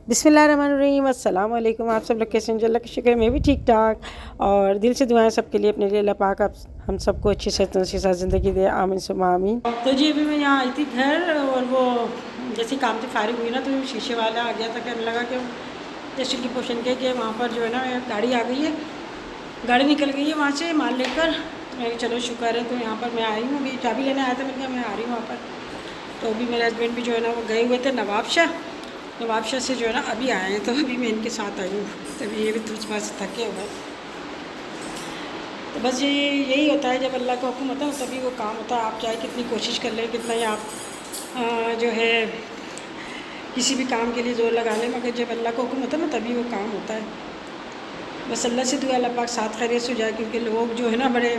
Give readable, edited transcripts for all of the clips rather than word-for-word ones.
बिस्मिल्लाहिर्रहमानिर्रहीम, अस्सलाम वालेकुम। आप सब लोग कैसे हैं? अल्लाह का शुक्र है, मैं भी ठीक ठाक। और दिल से दुआएं सबके लिए, अपने लिए अल्लाह पाक आप हम सबको अच्छी सेहत के साथ ज़िंदगी दे, आमीन सुम्मा आमीन। तो जी अभी मैं यहाँ आई थी घर, और वो जैसे काम से फारिग हुई ना, तो शीशे वाला आ गया था, कहने लगा कि जैसे की पोशन के कि वहाँ पर जो है ना गाड़ी आ गई है, गाड़ी निकल गई है वहाँ से माल लेकर। मैं चलो शुक्र है, तो यहाँ पर मैं आई हूँ। अभी चाबी लेने आया था, मैंने कहा मैं आ रही हूँ वहाँ पर। तो अभी मेरे हस्बैंड भी जो है ना वो गए हुए थे नवाबशाह से जो है ना अभी आए हैं, तो अभी मैं इनके साथ आई हूँ। तभी ये भी थोड़ा से थके हुए। तो बस यही होता है, जब अल्लाह का हुक्म होता है तभी वो काम होता है। आप चाहे कितनी कोशिश कर लें, कितना ही आप जो है किसी भी काम के लिए ज़ोर लगा लें, मगर जब अल्लाह का हुक्म होता है ना तभी वो काम होता है। बस अल्लाह से दुआ अल्लाह पाक साथ खैरियत से हो जाए, क्योंकि लोग जो है ना बड़े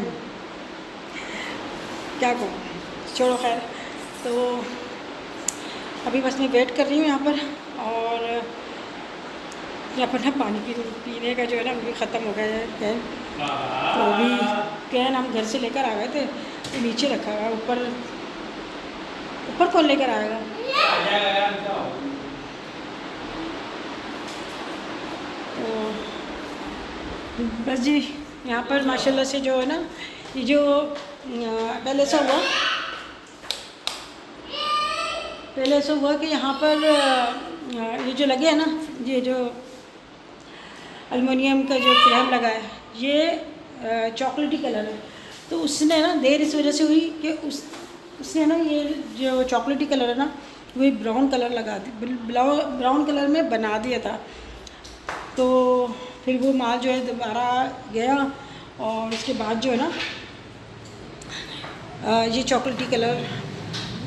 क्या कहूँ, छोड़ो खैर। तो अभी बस मैं वेट कर रही हूँ यहाँ पर। और यहाँ पर ना पानी पीने का जो है ना वो भी ख़त्म हो गया है कैन। तो अभी कैन हम घर से लेकर आ गए थे, तो नीचे रखा हुआ, ऊपर कौन लेकर आएगा। तो बस जी यहाँ पर माशाल्लाह से जो है ना, ये जो पहले ऐसा हुआ कि यहाँ पर ये जो लगे है ना, ये जो एल्युमिनियम का जो फ्रेम लगा है, ये चॉकलेटी कलर है। तो उसने ना देर इस वजह से हुई कि उसने ना ये जो चॉकलेटी कलर है ना वही ब्राउन कलर लगा दी, ब्राउन कलर में बना दिया था। तो फिर वो माल जो है दोबारा गया, और उसके बाद जो है ना ये चॉकलेटी कलर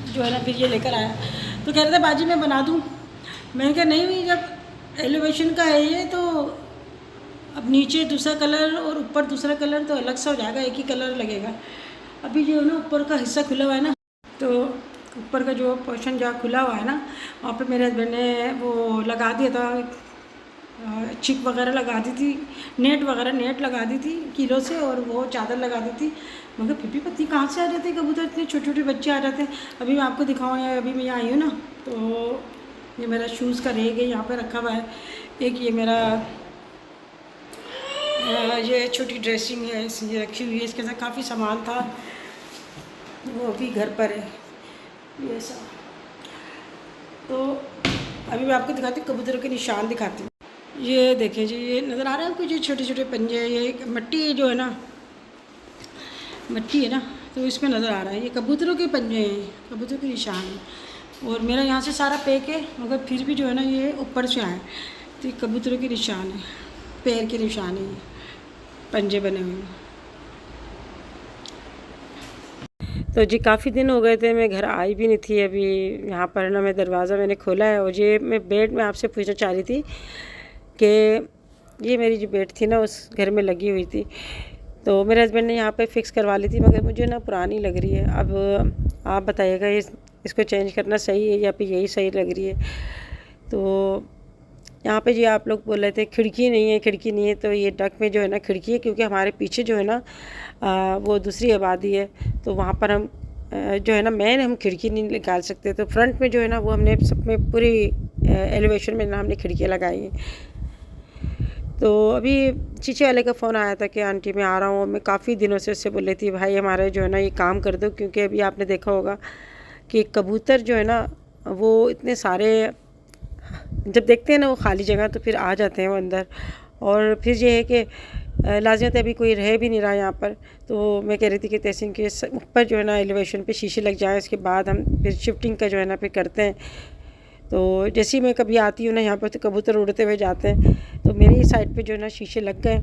जो है ना फिर ये लेकर आया। तो कह रहे थे बाजी मैं बना दूँ। मैंने कहा नहीं भाई, जब एलिवेशन का है ये, तो अब नीचे दूसरा कलर और ऊपर दूसरा कलर तो अलग सा हो जाएगा, एक ही कलर लगेगा। अभी जो है ना ऊपर का हिस्सा खुला हुआ है ना, तो ऊपर का जो पोर्शन जहाँ खुला हुआ है ना, वहाँ पे मेरे हस्बैंड ने वो लगा दिया था, चिक वगैरह लगा दी थी, नेट लगा दी थी किलो से, और वो चादर लगा दी थी। मगर फिर भी पत्नी कहाँ से आ जाते कबूतर, इतने छोटे छोटे बच्चे आ जाते हैं। अभी मैं आपको दिखाऊँ, अभी मैं यहाँ आई हूँ ना, तो ये मेरा शूज़ का रेग है, यहाँ पे रखा हुआ है। एक ये मेरा ये छोटी ड्रेसिंग है, ये रखी हुई है, इसके साथ काफ़ी सामान था, वो भी घर पर है ये सब। तो अभी मैं आपको दिखाती हूँ, कबूतरों के निशान दिखाती हूँ। ये देखें जी, ये नज़र आ रहा है आपको, जो छोटे छोटे पंजे, ये मिट्टी जो है ना, मिट्टी है ना, तो इसमें नज़र आ रहा है, ये कबूतरों के पंजे हैं, कबूतरों के निशान हैं। और मेरा यहाँ से सारा पैक है, मगर फिर भी जो है ना ये ऊपर से आए, तो ये कबूतरों के निशान है, पैर के निशान है, ये पंजे बने हुए हैं। तो जी काफ़ी दिन हो गए थे, मैं घर आई भी नहीं थी। अभी यहाँ पर ना मैं दरवाज़ा मैंने खोला है, और ये मैं बेड में आपसे पूछना चाह रही थी कि ये मेरी जो बेड थी ना उस घर में लगी हुई थी, तो मेरे हस्बैंड ने यहाँ पे फ़िक्स करवा ली थी, मगर मुझे ना पुरानी लग रही है। अब आप बताइएगा इसको चेंज करना सही है या फिर यही सही लग रही है। तो यहाँ पे जी आप लोग बोल रहे थे खिड़की नहीं है, तो ये डक में जो है ना खिड़की है, क्योंकि हमारे पीछे जो है ना वो दूसरी आबादी है, तो वहाँ पर हम जो है ना हम खिड़की नहीं निकाल सकते। तो फ्रंट में जो है ना वो हमने सब में पूरी एलिवेशन में ना हमने खिड़कियाँ लगाई हैं। तो अभी चीचे वाले का फ़ोन आया था कि आंटी मैं आ रहा हूँ। मैं काफ़ी दिनों से उससे बोल रही थी भाई हमारे जो है ना ये काम कर दो, क्योंकि अभी आपने देखा होगा कि कबूतर जो है ना वो इतने सारे जब देखते हैं ना वो खाली जगह, तो फिर आ जाते हैं वो अंदर। और फिर ये है कि लाज़िमत अभी कोई रह भी नहीं रहा यहाँ पर। तो मैं कह रही थी कि तहसीन के ऊपर जो है ना एलिवेशन पे शीशे लग जाए, उसके बाद हम फिर शिफ्टिंग का जो है ना फिर करते हैं। तो जैसे ही मैं कभी आती हूँ ना यहाँ पर, तो कबूतर उड़ते हुए जाते हैं। तो मेरी साइड पे जो है ना शीशे लग गए।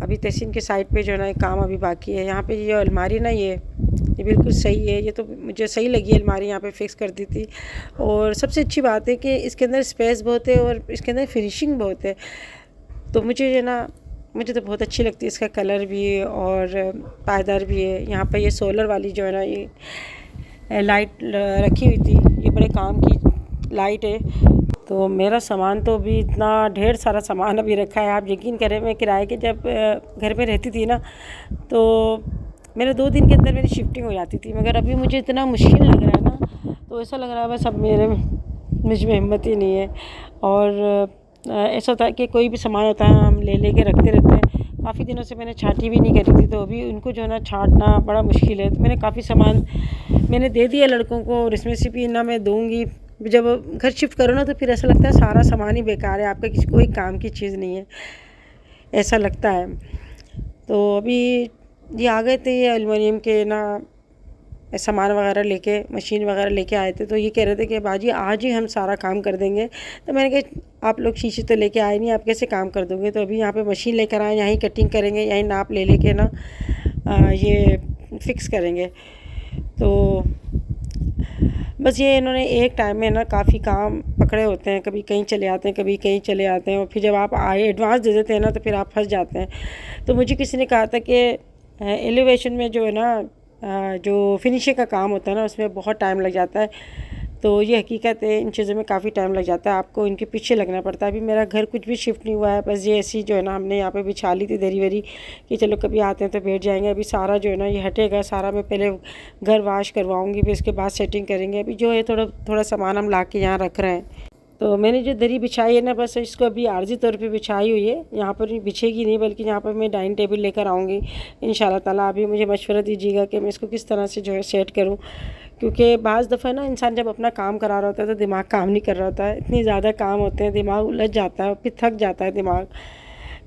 अभी तहसीन के साइड पे जो है ना काम अभी बाकी है। यहाँ पे ये अलमारी ना ये बिल्कुल सही है, ये तो मुझे सही लगी अलमारी, यहाँ पे फ़िक्स कर दी थी। और सबसे अच्छी बात है कि इसके अंदर स्पेस बहुत है और इसके अंदर फिनिशिंग बहुत है। तो मुझे जो ना मुझे तो बहुत अच्छी लगती है, इसका कलर भी और पायदार भी है। यहाँ पर ये सोलर वाली जो है ना ये लाइट रखी हुई थी, ये बड़े काम की लाइट है। तो मेरा सामान तो अभी इतना ढेर सारा सामान अभी रखा है, आप यकीन करें मैं किराए के जब घर पे रहती थी ना, तो मेरे 2 दिन के अंदर मेरी शिफ्टिंग हो जाती थी। मगर अभी मुझे इतना मुश्किल लग रहा है ना, तो ऐसा लग रहा है बस अब मुझ में हिम्मत ही नहीं है। और ऐसा होता है कि कोई भी सामान होता है हम ले के रखते रहते हैं। काफ़ी दिनों से मैंने छाँटी भी नहीं करी थी, तो अभी उनको जो है ना छाँटना बड़ा मुश्किल है। तो मैंने काफ़ी सामान मैंने दे दिया लड़कों को, और इसमें से भी ना मैं दूँगी। जब घर शिफ्ट करो ना तो फिर ऐसा लगता है सारा सामान ही बेकार है, आपका किसी कोई काम की चीज़ नहीं है, ऐसा लगता है। तो अभी ये आ गए थे, ये एलुमिनियम के ना सामान वगैरह लेके, मशीन वगैरह लेके आए थे। तो ये कह रहे थे कि बाजी आज ही हम सारा काम कर देंगे। तो मैंने कहा आप लोग शीशी तो लेके आए नहीं, आप कैसे काम कर दोगे। तो अभी यहाँ पे मशीन लेकर आए, यहीं कटिंग करेंगे, यहीं नाप ले लेके ना ये फिक्स करेंगे। तो बस ये इन्होंने एक टाइम में ना काफ़ी काम पकड़े होते हैं, कभी कहीं चले आते हैं, कभी कहीं चले आते हैं, और फिर जब आप आए एडवांस दे देते हैं ना तो फिर आप फंस जाते हैं। तो मुझे किसी ने कहा था कि एलिवेशन में जो है ना जो फिनिशिंग का काम होता है ना उसमें बहुत टाइम लग जाता है। तो ये हकीकत है, इन चीज़ों में काफ़ी टाइम लग जाता है, आपको इनके पीछे लगना पड़ता है। अभी मेरा घर कुछ भी शिफ्ट नहीं हुआ है, बस ये ऐसी जो है ना हमने यहाँ पे बिछा ली थी दरी वरी कि चलो कभी आते हैं तो बैठ जाएंगे। अभी सारा जो है ना ये हटेगा सारा, मैं पहले घर वॉश करवाऊँगी, फिर उसके बाद सेटिंग करेंगे। अभी जो है थोड़ा थोड़ा सामान हम ला के यहाँ रख रहे हैं। तो मैंने जो दरी बिछाई है ना बस इसको अभी आर्जी तौर पे बिछाई हुई है, यहाँ पर बिछेगी नहीं, बल्कि यहाँ पर मैं डाइनिंग टेबल लेकर आऊँगी इंशाल्लाह ताला। अभी मुझे मशवरा दीजिएगा कि मैं इसको किस तरह से जो है सेट करूँ, क्योंकि बाज़ दफ़ा ना इंसान जब अपना काम करा रहा होता है तो दिमाग काम नहीं कर रहा होता है, इतनी ज़्यादा काम होते हैं, दिमाग उलझ जाता है, फिर थक जाता है दिमाग।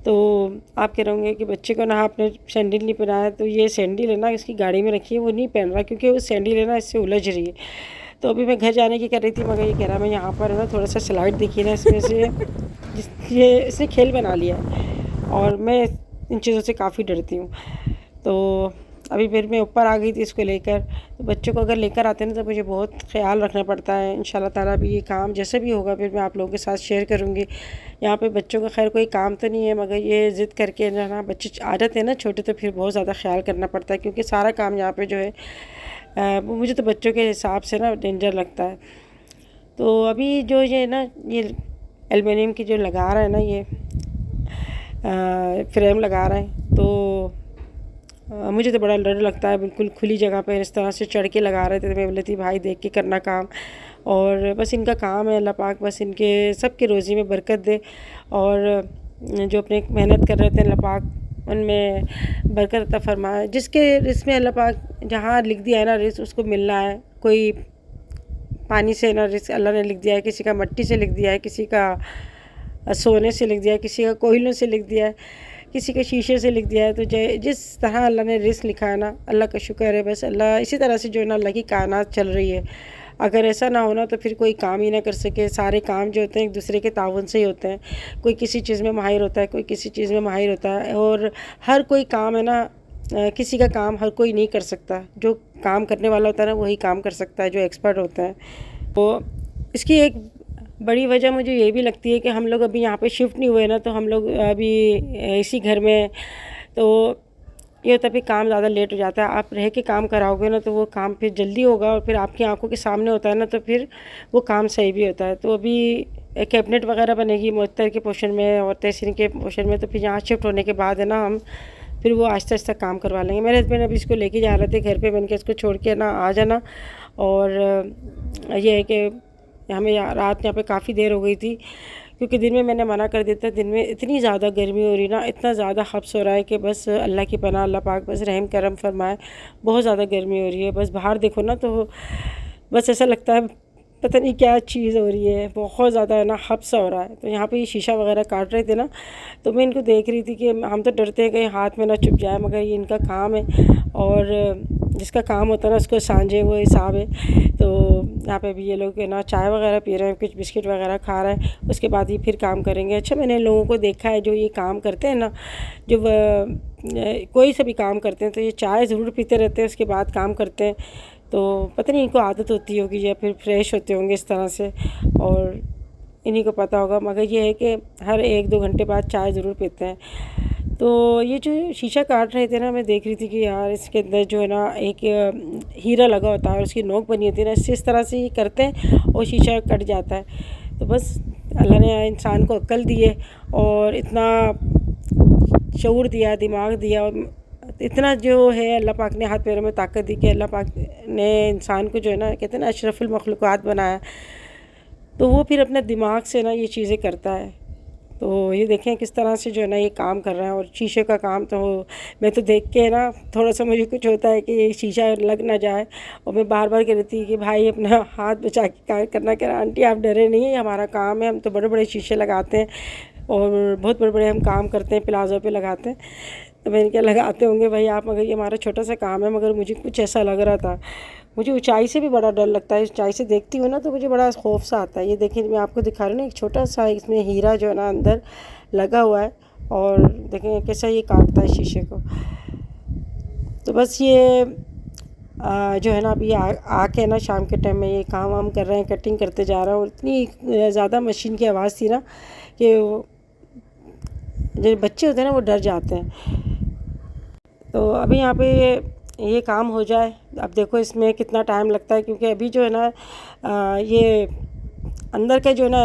तो आप कह रहे होंगे कि बच्चे को ना आपने सैंडल नहीं पहनाया, तो ये सैंडल है ना इसकी गाड़ी में रखी है, वो नहीं पहन रहा क्योंकि वो सैंडल है ना इससे उलझ रही है। तो अभी मैं घर जाने की कर रही थी, मगर ये कह रहा मैं यहाँ पर है ना थोड़ा सा स्लाइड देखिए ना इसमें से ये इसने खेल बना लिया है, और मैं इन चीज़ों से काफ़ी डरती हूँ। तो अभी फिर मैं ऊपर आ गई थी इसको लेकर। तो बच्चों को अगर लेकर आते हैं ना तो मुझे बहुत ख्याल रखना पड़ता है। इंशाल्लाह ताला अभी ये काम जैसे भी होगा फिर मैं आप लोगों के साथ शेयर करूँगी। यहाँ पे बच्चों का खैर कोई काम तो नहीं है, मगर ये ज़िद करके ना बच्चे आ जाते हैं ना छोटे, तो फिर बहुत ज़्यादा ख्याल करना पड़ता है, क्योंकि सारा काम यहाँ पर जो है वो मुझे तो बच्चों के हिसाब से ना डेंजर लगता है। तो अभी जो ये ना ये एल्युमिनियम की जो लगा रहा है ना ये फ्रेम लगा रहा है, तो मुझे तो बड़ा डर लगता है। बिल्कुल खुली जगह पर इस तरह से चढ़ के लगा रहे थे, तो मैं बोली थी भाई देख के करना काम, और बस इनका काम है, अल्लाह पाक बस इनके सबके रोज़ी में बरकत दे, और जो अपने मेहनत कर रहे थे अल्लाह पाक उनमें बरकत अता फरमाए। जिसके रिस्क में अल्लाह पाक जहाँ लिख दिया है ना रिस्क उसको मिलना है। कोई पानी से ना रिस्क अल्लाह ने लिख दिया है, किसी का मिट्टी से लिख दिया है, किसी का सोने से लिख दिया है, किसी का कोयलों से लिख दिया है, किसी के शीशे से लिख दिया है। तो जिस तरह अल्लाह ने रिस्क लिखा है ना, अल्लाह का शुक्र है। बस अल्लाह इसी तरह से जो है ना अल्लाह की कायनात चल रही है। अगर ऐसा ना होना तो फिर कोई काम ही ना कर सके। सारे काम जो होते हैं एक दूसरे के ताउन से ही होते हैं। कोई किसी चीज़ में माहिर होता है, कोई किसी चीज़ में माहिर होता है, और हर कोई काम है ना किसी का काम हर कोई नहीं कर सकता। जो काम करने वाला होता है ना वही काम कर सकता है, जो एक्सपर्ट होता है। तो इसकी एक बड़ी वजह मुझे ये भी लगती है कि हम लोग अभी यहाँ पे शिफ्ट नहीं हुए ना, तो हम लोग अभी इसी घर में, तो ये तभी काम ज़्यादा लेट हो जाता है। आप रह के काम कराओगे ना तो वो काम फिर जल्दी होगा, और फिर आपकी आंखों के सामने होता है ना तो फिर वो काम सही भी होता है। तो अभी कैबिनेट वगैरह बनेगी मुअत्तर के पोर्शन में और तहसीन के पोर्शन में, तो फिर यहाँ शिफ्ट होने के बाद है ना हम फिर वो आहिस्ता आहिस्ता काम करवा लेंगे। मेरे हस्बैंड अभी इसको लेके जा रहे थे घर पे, मैंने कहा इसको छोड़ के ना आ जाना। और ये है कि हमें रात यहाँ पे काफ़ी देर हो गई थी, क्योंकि दिन में मैंने मना कर दिया था। दिन में इतनी ज़्यादा गर्मी हो रही ना, इतना ज़्यादा हब्स हो रहा है कि बस अल्लाह की पनाह, अल्लाह पाक बस रहम करम फरमाए। बहुत ज़्यादा गर्मी हो रही है, बस बाहर देखो ना तो बस ऐसा लगता है पता नहीं क्या चीज़ हो रही है, बहुत ज़्यादा है ना हब्स हो रहा है। तो यहाँ पे ये शीशा वगैरह काट रहे थे ना, तो मैं इनको देख रही थी कि हम तो डरते हैं कहीं हाथ में ना चुभ जाए, मगर ये इनका काम है, और जिसका काम होता है ना उसको सांझे वो हिसाब है। तो यहाँ पे भी ये लोग ना चाय वगैरह पी रहे हैं, कुछ बिस्किट वगैरह खा रहे हैं, उसके बाद ही फिर काम करेंगे। अच्छा, मैंने लोगों को देखा है जो ये काम करते हैं ना, जो कोई से भी काम करते हैं तो ये चाय ज़रूर पीते रहते हैं, उसके बाद काम करते हैं। तो पता नहीं इनको आदत होती होगी या फिर फ्रेश होते होंगे इस तरह से, और इन्हीं को पता होगा। मगर ये है कि हर 1-2 घंटे बाद चाय ज़रूर पीते हैं। तो ये जो शीशा काट रहे थे ना, मैं देख रही थी कि यार इसके अंदर जो है ना एक हीरा लगा होता है और उसकी नोक बनी होती है ना, इस तरह से ही करते हैं और शीशा कट जाता है। तो बस अल्लाह ने इंसान को अक्ल दी है और इतना शऊर दिया, दिमाग दिया, और इतना जो है अल्लाह पाक ने हाथ पैरों में ताकत दी कि अल्लाह पाक ने इंसान को जो है ना कहते हैं ना अशरफुल मखलूक़ात बनाया। तो बस अल्लाह ने इंसान को अक्ल दी है और इतना शऊर दिया, दिमाग दिया, और इतना जो है अल्लाह पाक ने हाथ पैरों में ताकत दी कि अल्लाह पाक ने इंसान को जो है ना कहते हैं ना अशरफुल मखलूक़ात बनाया। तो वो फिर अपने दिमाग से ना ये चीज़ें करता है। तो ये देखें किस तरह से जो है ना ये काम कर रहा है। और शीशे का काम तो मैं तो देख के ना थोड़ा सा मुझे कुछ होता है कि ये शीशा लग ना जाए, और मैं बार बार कह देती कि भाई अपना हाथ बचा के काम करना। कह रहा आंटी आप डरे नहीं, ये हमारा काम है, हम तो बड़े बड़े शीशे लगाते हैं और बहुत बड़े बड़े हम काम करते हैं, प्लाज़ो पे लगाते हैं। तो मैंने क्या लगाते होंगे भाई आप, मगर ये हमारा छोटा सा काम है। मगर मुझे कुछ ऐसा लग रहा था। मुझे ऊंचाई से भी बड़ा डर लगता है, ऊंचाई से देखती हूँ ना तो मुझे बड़ा खौफ सा आता है। ये देखिए मैं आपको दिखा रही हूँ ना, एक छोटा सा इसमें हीरा जो है ना अंदर लगा हुआ है, और देखें कैसा ये काटता है शीशे को। तो बस ये जो है ना अभी आके ना शाम के टाइम में ये काम वाम कर रहे हैं, कटिंग करते जा रहा हूँ। और इतनी ज़्यादा मशीन की आवाज़ थी ना कि जो बच्चे होते हैं ना वो डर जाते हैं। तो अभी यहाँ पे ये काम हो जाए। अब देखो इसमें कितना टाइम लगता है, क्योंकि अभी जो है ना ये अंदर का जो है ना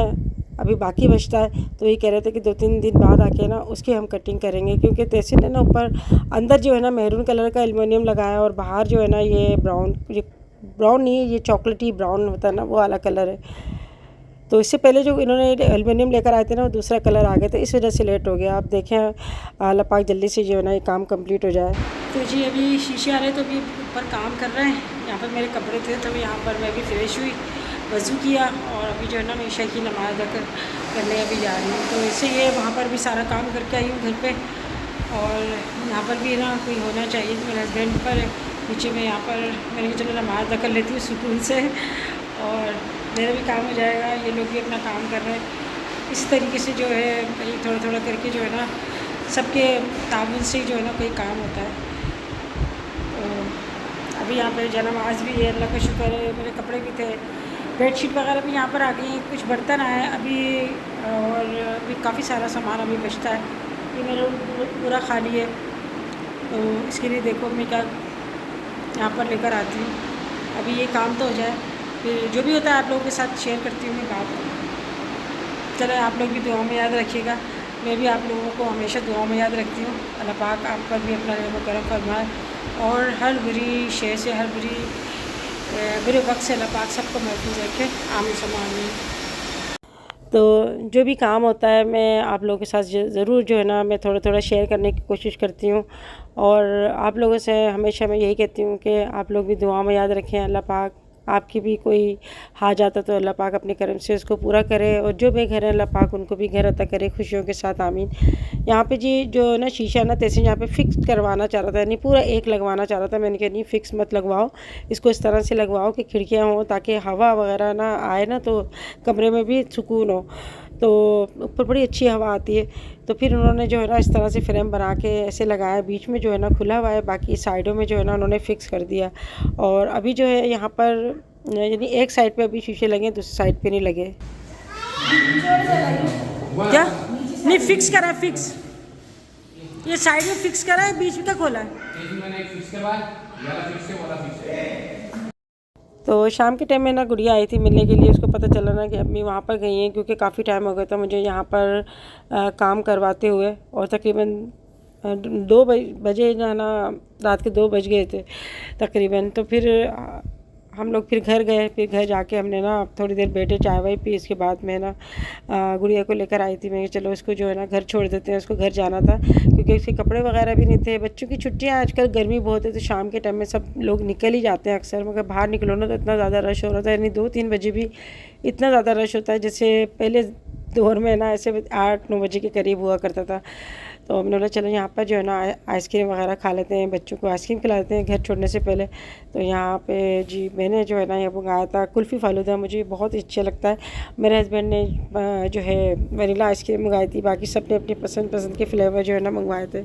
अभी बाकी बचता है। तो ये कह रहे थे कि 2-3 दिन बाद आके ना उसकी हम कटिंग करेंगे, क्योंकि तहसीन ने ना ऊपर अंदर जो है ना मैरून कलर का एल्युमिनियम लगाया, और बाहर जो है ना ये ब्राउन नहीं है, ये चॉकलेटी ब्राउन होता है ना वो वाला कलर है। तो इससे पहले जो इन्होंने एल्युमिनियम लेकर आए थे ना वो दूसरा कलर आ गया था, इस वजह से लेट हो गया। आप देखें अल्लाह पाक जल्दी से जो है ना ये काम कंप्लीट हो जाए। तो जी अभी शीशे वाले तो अभी ऊपर काम कर रहे हैं। यहाँ पर मेरे कपड़े थे तो यहाँ पर मैं भी फ्रेश हुई, वज़ू किया, और अभी जो है ना मैं ईशा की नमाज़ अदा करने अभी जा रही हूँ। तो इससे ये वहाँ पर भी सारा काम करके आई हूँ घर पे, और यहाँ पर भी ना कोई होना चाहिए। मेरे हस्बैंड पर नीचे में यहाँ पर मैंने चलो नमाज़ अदा कर लेती हूँ सुकून से, और मेरा भी काम हो जाएगा। ये लोग भी अपना काम कर रहे हैं। इस तरीके से जो है भाई थोड़ा थोड़ा करके जो है ना सबके ताउन से जो है ना कोई काम होता है। तो अभी यहाँ पर नमाज़ भी है, अल्लाह का शुक्र है। मेरे कपड़े भी थे, बेडशीट वगैरह भी यहाँ पर आ गई हैं, कुछ बर्तन आए अभी, और अभी काफ़ी सारा सामान अभी बचता है। ये मेरा पूरा खाली है, तो इसके लिए देखो मैं क्या यहाँ पर लेकर आती हूँ। अभी ये काम तो हो जाए, फिर जो भी होता है आप लोगों के साथ शेयर करती हूँ मैं बात। चलो आप लोग भी दुआ में याद रखिएगा, मैं भी आप लोगों को हमेशा दुआ में याद रखती हूँ। अल्लाह पाक आप पर भी अपना रहम करम फरमाए, और हर बुरी शय से, हर बुरे वक्त से अल्लाह पाक सबको महफूज रखे। आमीन सुम्मा आमीन। तो जो भी काम होता है मैं आप लोगों के साथ ज़रूर जो है ना मैं थोड़ा थोड़ा शेयर करने की कोशिश करती हूँ। और आप लोगों से हमेशा मैं यही कहती हूँ कि आप लोग भी दुआ में याद रखें। अल्लाह पाक आपकी भी कोई हाजत है तो अल्लाह पाक अपने करम से उसको पूरा करे, और जो बेघर है अल्लाह पाक उनको भी घर अता करे खुशियों के साथ। आमीन। यहाँ पे जी जो ना शीशा ना तैसे यहाँ पे फिक्स करवाना चाह रहा था, यानी पूरा एक लगवाना चाह रहा था। मैंने कहा नहीं फिक्स मत लगवाओ, इसको इस तरह से लगवाओ कि खिड़कियाँ हों ताकि हवा वगैरह ना आए ना, तो कमरे में भी सुकून हो। तो ऊपर बड़ी अच्छी हवा आती है। तो फिर उन्होंने जो है ना इस तरह से फ्रेम बना के ऐसे लगाया, बीच में जो है ना खुला हुआ है, बाकी साइडों में जो है ना उन्होंने फ़िक्स कर दिया। और अभी जो है यहाँ पर यानी एक साइड पे अभी शीशे लगे, दूसरी साइड पे नहीं लगे। क्या नहीं फिक्स करा है? फिक्स ये साइड में फिक्स करा है, बीच में का खोला है। तो शाम के टाइम में ना गुड़िया आई थी मिलने के लिए, उसको पता चला ना कि अम्मी वहाँ पर गई हैं, क्योंकि काफ़ी टाइम हो गया था मुझे यहाँ पर काम करवाते हुए, और तकरीबन 2 बजे ना रात के 2 बज गए थे तकरीबन। तो फिर हम लोग फिर घर गए, फिर घर जाके हमने ना थोड़ी देर बैठे, चाय वाय पी। इसके बाद मैं ना गुड़िया को लेकर आई थी, मैं चलो इसको जो है ना घर छोड़ देते हैं, उसको घर जाना था क्योंकि इसके कपड़े वगैरह भी नहीं थे। बच्चों की छुट्टियां, आजकल गर्मी बहुत है तो शाम के टाइम में सब लोग निकल ही जाते हैं अक्सर, मगर बाहर निकलो ना तो इतना ज़्यादा रश हो रहा था, यानी 2-3 बजे भी इतना ज़्यादा रश होता है जैसे पहले दौर में ना ऐसे 8-9 बजे के करीब हुआ करता था। तो हमने बोला चलो यहाँ पर जो है ना आइसक्रीम वगैरह खा लेते हैं, बच्चों को आइसक्रीम खिला देते हैं घर छोड़ने से पहले। तो यहाँ पे जी मैंने जो है ना ये मंगाया था कुल्फ़ी फ़ालूदा, मुझे बहुत अच्छा लगता है। मेरे हस्बैंड ने जो है वनीला आइसक्रीम मंगाई थी, बाकी सब ने अपनी पसंद के फ्लेवर जो है ना मंगवाए थे।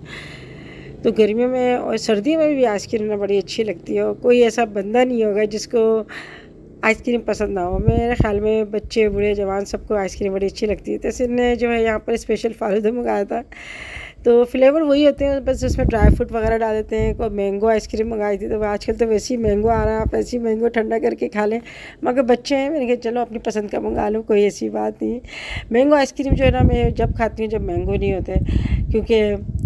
तो गर्मियों में और सर्दियों में भी आइसक्रीम ना बड़ी अच्छी लगती है, और कोई ऐसा बंदा नहीं होगा जिसको आइसक्रीम पसंद ना हो। मेरे ख्याल में बच्चे बूढ़े जवान सबको आइसक्रीम बड़ी अच्छी लगती है। तो इसने जो है यहाँ पर स्पेशल फ़ालूदा मंगाया था, तो फ्लेवर वही होते हैं, बस उसमें ड्राई फ्रूट वगैरह डाल देते हैं। कोई मैंगो आइसक्रीम मंगाई थी, तो आजकल तो वैसे ही मैंगो आ रहा है, आप ऐसी मैंगो ठंडा करके खा लें, मगर बच्चे हैं, मैंने कहा चलो अपनी पसंद का मंगा लो, कोई ऐसी बात नहीं। मैंगो आइसक्रीम जो है ना मैं जब खाती हूँ जब मैंगो नहीं होते, क्योंकि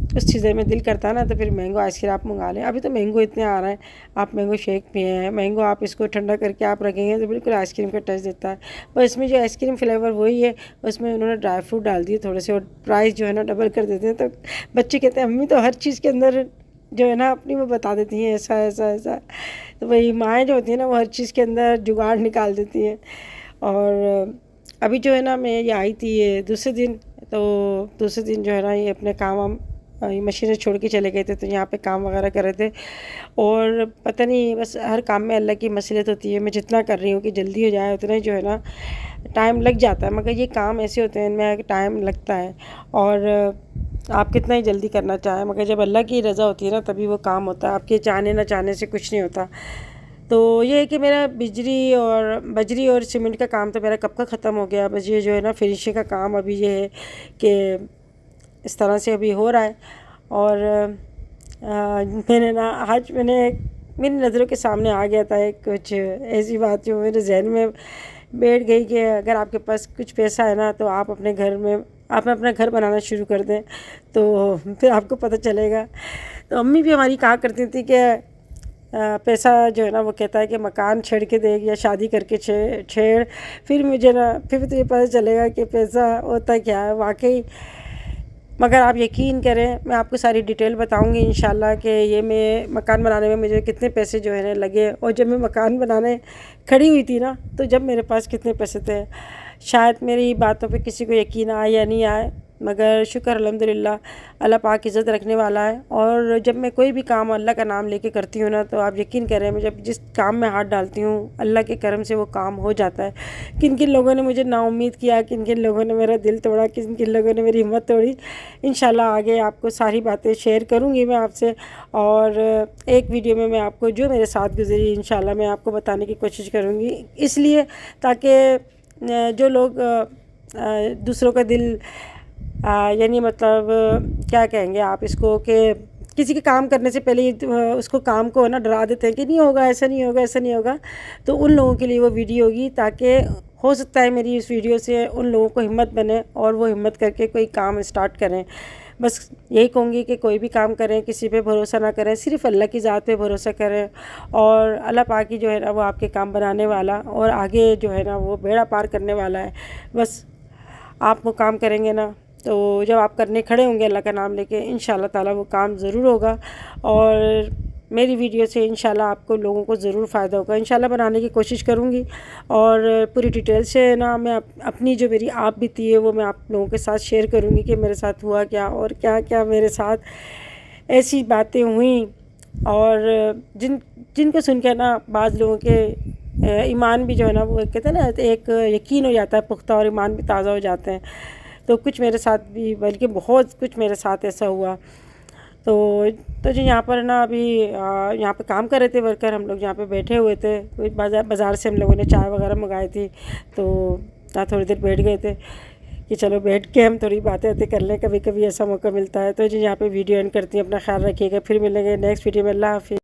उस चीज़ें में दिल करता है ना, तो फिर मैंगो आइसक्रीम आप मंगा लें। अभी तो मैंगो इतने आ रहे हैं, आप मैंगो शेक पिए हैं, मैंगो आप इसको ठंडा करके आप रखेंगे तो बिल्कुल आइसक्रीम का टेस्ट देता है। पर इसमें जो आइसक्रीम फ्लेवर वही है, उसमें उन्होंने ड्राई फ्रूट डाल दिए थोड़े से, और प्राइस जो है ना डबल कर देते हैं। तो बच्चे कहते हैं अम्मी तो हर चीज़ के अंदर जो है ना अपनी वो बता देती हैं ऐसा ऐसा ऐसा। तो वही माएँ जो होती हैं ना वो हर चीज़ के अंदर जुगाड़ निकाल देती हैं। और अभी जो है ना मैं ये आई थी ये दूसरे दिन, तो दूसरे दिन जो है ना ये अपने काम ये मशीनें छोड़ के चले गए थे, तो यहाँ पे काम वगैरह कर रहे थे। और पता नहीं बस हर काम में अल्लाह की मसलियत होती है। मैं जितना कर रही हूँ कि जल्दी हो जाए उतना ही जो है ना टाइम लग जाता है, मगर ये काम ऐसे होते हैं इनमें टाइम लगता है। और आप कितना ही जल्दी करना चाहें, मगर जब अल्लाह की रज़ा होती है ना तभी वो काम होता है, आपके चाहने ना चाहने से कुछ नहीं होता। तो ये है कि मेरा बजरी और सीमेंट का काम तो मेरा कब का ख़त्म हो गया। बस ये जो है ना फिनिशिंग का काम अभी ये है कि इस तरह से अभी हो रहा है। और मैंने ना आज मेरी नज़रों के सामने आ गया था एक कुछ ऐसी बात जो मेरे जहन में बैठ गई कि अगर आपके पास कुछ पैसा है ना तो आप अपने अपना घर बनाना शुरू कर दें, तो फिर आपको पता चलेगा। तो अम्मी भी हमारी कहा करती थी कि पैसा जो है ना वो कहता है कि मकान छेड़ के देगी या शादी करके छेड़, फिर मुझे ना फिर तुझे पता चलेगा कि पैसा होता क्या है वाकई। मगर आप यकीन करें मैं आपको सारी डिटेल बताऊंगी इंशाल्लाह कि ये मैं मकान बनाने में मुझे कितने पैसे जो है ना लगे, और जब मैं मकान बनाने खड़ी हुई थी ना तो जब मेरे पास कितने पैसे थे। शायद मेरी बातों पे किसी को यकीन आए या नहीं आए, मगर शुक्र अल्हम्दुलिल्लाह अल्लाह पाक इज़्ज़त रखने वाला है। और जब मैं कोई भी काम अल्लाह का नाम लेके करती हूँ ना तो आप यकीन करें मैं जब जिस काम में हाथ डालती हूँ अल्लाह के करम से वो काम हो जाता है। किन किन लोगों ने मुझे नाउम्मीद किया, किन किन लोगों ने मेरा दिल तोड़ा, किन किन लोगों ने मेरी हिम्मत तोड़ी, इंशाल्लाह आगे आपको सारी बातें शेयर करूँगी मैं आपसे। और एक वीडियो में मैं आपको जो मेरे साथ गुजरी इंशाल्लाह मैं आपको बताने की कोशिश करूँगी, इसलिए ताकि जो लोग दूसरों का दिल यानी मतलब क्या कहेंगे आप इसको कि किसी के काम करने से पहले उसको काम को ना डरा देते हैं कि नहीं होगा, ऐसा नहीं होगा, ऐसा नहीं होगा। तो उन लोगों के लिए वो वीडियो होगी, ताकि हो सकता है मेरी इस वीडियो से उन लोगों को हिम्मत बने और वो हिम्मत करके कोई काम स्टार्ट करें। बस यही कहूँगी कि कोई भी काम करें किसी पे भरोसा ना करें, सिर्फ़ अल्लाह की ज़ात पे भरोसा करें। और अल्लाह पाक ही जो है ना वो आपके काम बनाने वाला और आगे जो है ना वो बेड़ा पार करने वाला है। बस आप वो काम करेंगे ना तो जब आप करने खड़े होंगे अल्लाह का नाम लेके इंशाल्लाह ताला वो काम ज़रूर होगा। और मेरी वीडियो से इंशाल्लाह आपको लोगों को ज़रूर फ़ायदा होगा। इंशाल्लाह बनाने की कोशिश करूँगी और पूरी डिटेल से ना मैं अपनी जो मेरी आप बीती है वो मैं आप लोगों के साथ शेयर करूँगी कि मेरे साथ हुआ क्या और क्या क्या मेरे साथ ऐसी बातें हुई। और जिनको सुन के ना बाज़ लोगों के ईमान भी जो है ना वो कहते हैं ना एक यकीन हो जाता है पुख्ता, और ईमान भी ताज़ा हो जाते हैं। तो कुछ मेरे साथ भी, बल्कि बहुत कुछ मेरे साथ ऐसा हुआ। तो जो यहाँ पर ना अभी यहाँ पे काम कर रहे थे वर्कर, हम लोग यहाँ पे बैठे हुए थे, कोई बाज़ार से हम लोगों ने चाय वगैरह मंगाई थी, तो यहाँ थोड़ी देर बैठ गए थे कि चलो बैठ के हम थोड़ी बातें कर लें, कभी कभी ऐसा मौका मिलता है। तो जी यहाँ पे वीडियो एंड करती हूँ, अपना ख्याल रखिएगा, फिर मिलेंगे नेक्स्ट वीडियो में। अल्लाह हाफ़िज़।